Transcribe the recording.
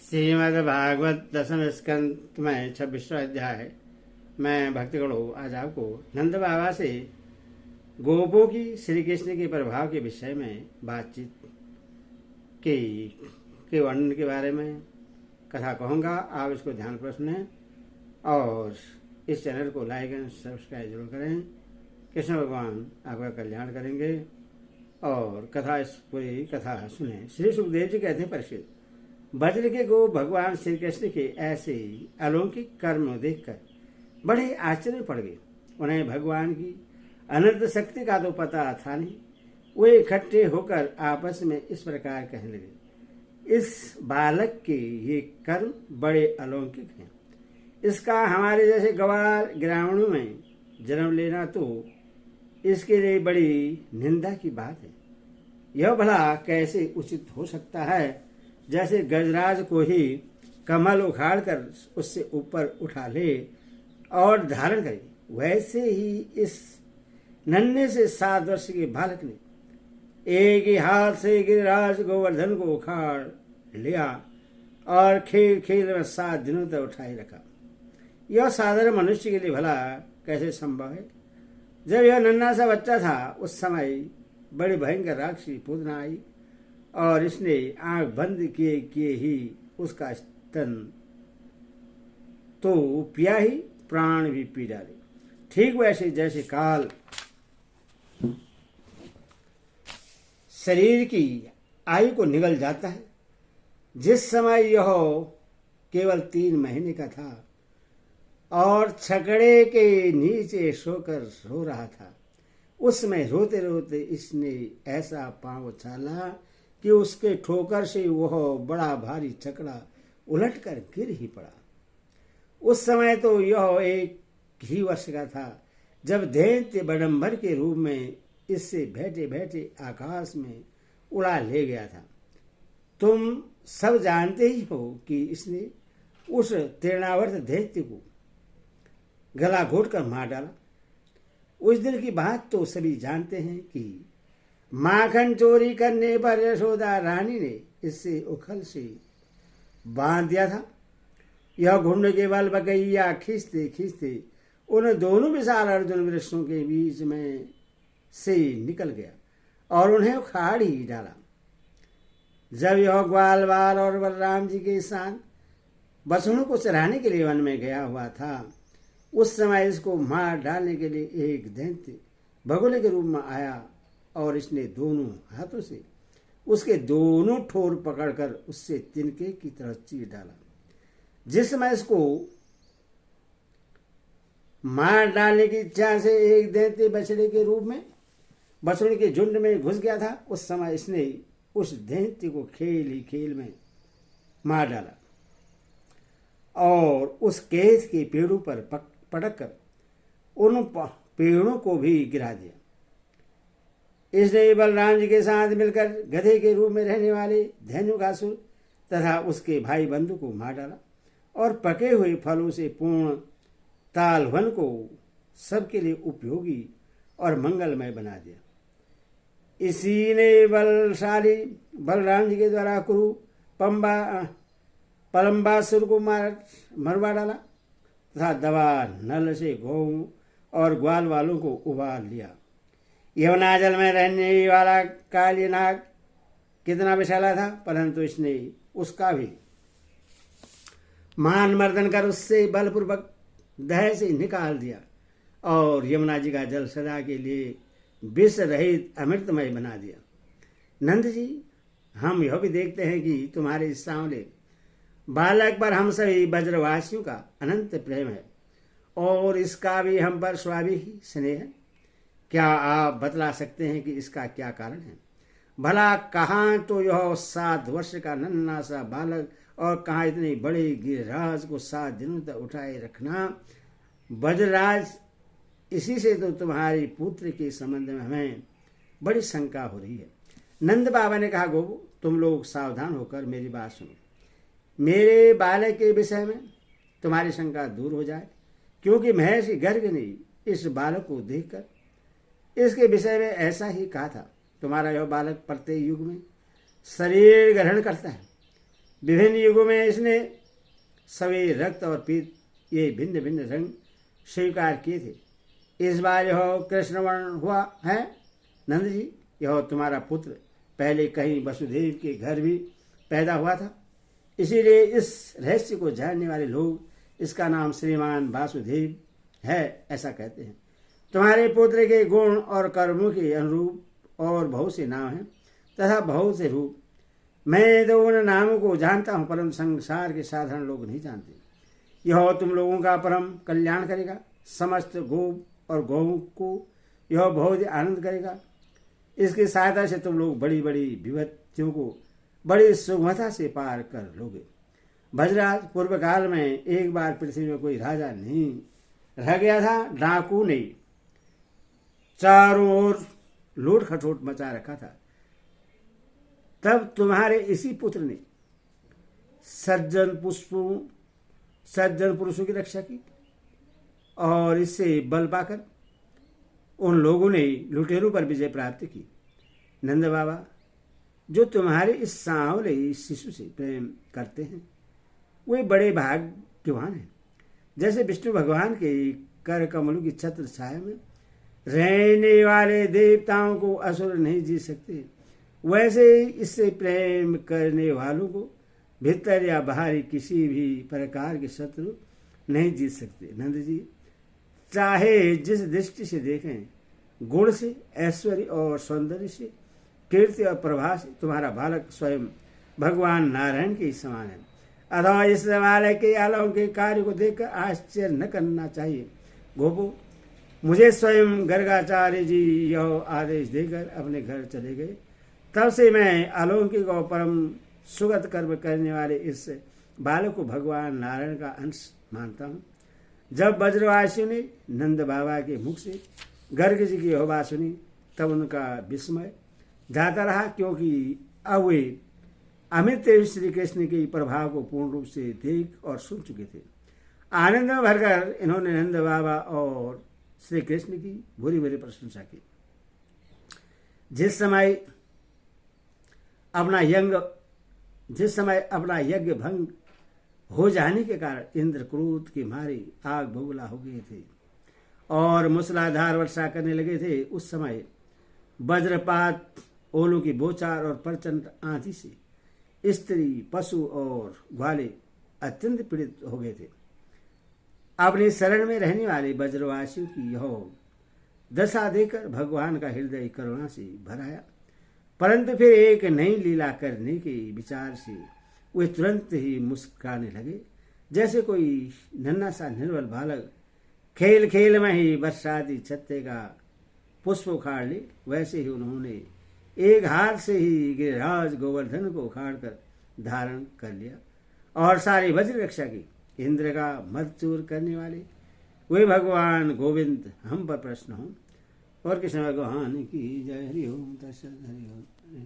श्रीमद्भागवत दसम स्कंद में 26वां अध्याय। मैं भक्तगणों आज आपको नंद बाबा से गोपों की श्री कृष्ण के प्रभाव के विषय में बातचीत के वर्णन के बारे में कथा कहूँगा। आप इसको ध्यानपूर्वक सुनें और इस चैनल को लाइक एंड सब्सक्राइब जरूर करें। कृष्ण भगवान आपका कल्याण करेंगे और पूरी कथा सुने। श्री सुखदेव जी कहते हैं, परीक्षित, वज्र के गो भगवान श्री कृष्ण के ऐसे अलौकिक कर्म देखकर बड़े आश्चर्य पड़ गए। उन्हें भगवान की अनंत शक्ति का तो पता था नहीं। वे इकट्ठे होकर आपस में इस प्रकार कहने लगे, इस बालक के ये कर्म बड़े अलौकिक हैं। इसका हमारे जैसे गवार ग्रामीणों में जन्म लेना तो इसके लिए बड़ी निंदा की बात है। यह भला कैसे उचित हो सकता है? जैसे गजराज को ही कमल उखाड़ कर उससे ऊपर उठा ले और धारण करे, वैसे ही इस नन्हे से 7 वर्ष के बालक ने एक ही हाथ से गिरिराज गोवर्धन को उखाड़ लिया और खेल खेल में 7 दिनों तक उठाए रखा। यह साधारण मनुष्य के लिए भला कैसे संभव है? जब यह नन्हा सा बच्चा था उस समय बड़ी भयंकर राक्षसी पूतना आई और इसने आंख बंद किए किए ही उसका स्तन तो पिया ही, प्राण भी पी डाले। ठीक वैसे जैसे काल शरीर की आयु को निगल जाता है। जिस समय यह केवल 3 महीने का था और छकड़े के नीचे सोकर रो रहा था, उस समय रोते रोते इसने ऐसा पांव उछाला कि उसके ठोकर से वह बड़ा भारी छकड़ा उलटकर गिर ही पड़ा। उस समय तो यह 1 ही वर्ष का था जब दैत्य बड़ंबर के रूप में इससे बैठे बैठे आकाश में उड़ा ले गया था। तुम सब जानते ही हो कि इसने उस तृणावर्त दैत्य को गला घोटकर मार डाला। उस दिन की बात तो सभी जानते हैं कि माखन चोरी करने पर यशोदा रानी ने इससे उखल से बांध दिया था। यह घुंड के बल बकैया खींचते खींचते उन दोनों विशाल अर्जुन वृक्षों के बीच में से निकल गया और उन्हें उखाड़ ही डाला। जब यह ग्वाल बाल और बलराम जी के साथ बछड़ों को चराने के लिए वन में गया हुआ था, उस समय इसको मार डालने के लिए एक दैत्य भगोले के रूप में आया और इसने दोनों हाथों से उसके दोनों ठोर पकड़कर उससे तिनके की तरह चीर डाला। जिस समय इसको मार डालने की इच्छा से एक दैत्य बछड़े के रूप में बछड़े के झुंड में घुस गया था, उस समय इसने उस दैत्य को खेल ही खेल में मार डाला और उस केस के पेड़ों पर पटक कर उन पेड़ों को भी गिरा दिया। इसने बलराम जी के साथ मिलकर गधे के रूप में रहने वाले धेनुकासुर तथा उसके भाई बंधु को मार डाला और पके हुए फलों से पूर्ण तालवन को सबके लिए उपयोगी और मंगलमय बना दिया। इसी ने बलशाली बलराम जी के द्वारा कुरु पलम्बासुर को मरवा डाला तथा दवा नल से गौ और ग्वाल वालों को उबाल लिया। यमुना जल में रहने वाला कालीनाग कितना विशाला था, परंतु इसने उसका भी मान मर्दन कर उससे बलपूर्वक दह से निकाल दिया और यमुना जी का जल सदा के लिए विष रहित अमृतमय बना दिया। नंद जी, हम यह भी देखते हैं कि तुम्हारे सांवले बालक पर हम सभी ब्रजवासियों का अनंत प्रेम है और इसका भी हम पर स्वाभाविक स्नेह है। क्या आप बतला सकते हैं कि इसका क्या कारण है? भला कहाँ तो यह 7 वर्ष का नन्हा सा बालक और कहाँ इतने बड़े गिरिराज को 7 दिनों तक उठाए रखना? ब्रजराज, इसी से तो तुम्हारी पुत्र के संबंध में हमें बड़ी शंका हो रही है। नंद बाबा ने कहा, गोपो, तुम लोग सावधान होकर मेरी बात सुनो। मेरे बालक के विषय में तुम्हारी शंका दूर हो जाए, क्योंकि महर्षि गर्ग ने इस बालक को देखकर इसके विषय में ऐसा ही कहा था। तुम्हारा यह बालक प्रत्येक युग में शरीर ग्रहण करता है विभिन्न युगों में इसने सभी रक्त और पीत ये भिन्न भिन्न रंग स्वीकार किए थे। इस बार यह कृष्ण वर्ण हुआ है। नंद जी, यह तुम्हारा पुत्र पहले कहीं वसुदेव के घर भी पैदा हुआ था, इसीलिए इस रहस्य को जानने वाले लोग इसका नाम श्रीमान वासुदेव है ऐसा कहते हैं। तुम्हारे पुत्र के गुण और कर्मों के अनुरूप और बहुत से नाम हैं तथा बहुत से रूप। मैं तो उन नामों को जानता हूँ, परंतु संसार के साधारण लोग नहीं जानते। यह तुम लोगों का परम कल्याण करेगा। समस्त गोप और गौओं को यह बहुत आनंद करेगा। इसकी सहायता से तुम लोग बड़ी बड़ी विपत्तियों को बड़ी सुगमता से पार कर लोगे। भजराज, पूर्व काल में एक बार पृथ्वी में कोई राजा नहीं रह गया था। डाकू ने चारों ओर लूट खटोट मचा रखा था। तब तुम्हारे इसी पुत्र ने सज्जन पुरुषों की रक्षा की और इससे बल पाकर उन लोगों ने लुटेरों पर विजय प्राप्त की। नंद बाबा, जो तुम्हारे इस सांवले शिशु से प्रेम करते हैं वे बड़े भाग्यवान हैं। जैसे विष्णु भगवान के कर कमलों की छत्र छाया में रहने वाले देवताओं को असुर नहीं जीत सकते, वैसे इससे प्रेम करने वालों को भीतर या बाहरी किसी भी प्रकार के शत्रु नहीं जीत सकते। नंद जी, चाहे जिस दृष्टि से देखें, गुण से, ऐश्वर्य और सौंदर्य से, कीर्ति और प्रभा से तुम्हारा बालक स्वयं भगवान नारायण के समान है। अथवा इस बालक के अलौकिक कार्य को देखकर आश्चर्य न करना चाहिए। गोपो, मुझे स्वयं गर्गाचार्य जी यह आदेश देकर अपने घर चले गए। तब से मैं अलौकिक और परम सुगत कर्म करने वाले इस बालक को भगवान नारायण का अंश मानता हूँ। जब ब्रजवासियों ने नंद बाबा के मुख से गर्ग जी की यह बात सुनी तब उनका विस्मय जाता रहा, क्योंकि अब वे अमृत श्री कृष्ण के प्रभाव को पूर्ण रूप से देख और सुन चुके थे। आनंद में भरकर इन्होंने नंद बाबा और श्री कृष्ण की बुरी बुरी प्रशंसा की। जिस समय अपना यज्ञ भंग हो जाने के कारण इंद्र क्रोध के मारे आग बबूला हो गए थे और मूसलाधार वर्षा करने लगे थे, उस समय वज्रपात, ओलों की बौछार और प्रचंड आंधी से स्त्री, पशु और ग्वाले अत्यंत पीड़ित हो गए थे। अपने शरण में रहने वाले ब्रजवासियों की यह दशा देकर भगवान का हृदय करुणा से भर आया। परंतु फिर एक नई लीला करने के विचार से वे तुरंत ही मुस्कुराने लगे। जैसे कोई नन्हा सा निर्बल बालक खेल खेल में ही बरसाती छत्ते का पुष्प उखाड़ ले, वैसे ही उन्होंने एक हाथ से ही गिरिराज गोवर्धन को उखाड़कर धारण कर लिया और सारी वज्र रक्षा की। इंद्र का मद चूर करने वाले वे भगवान गोविंद हम पर प्रसन्न हों। और कृष्ण भगवान की जय। हरि ओम तत्सत। हरि ओम।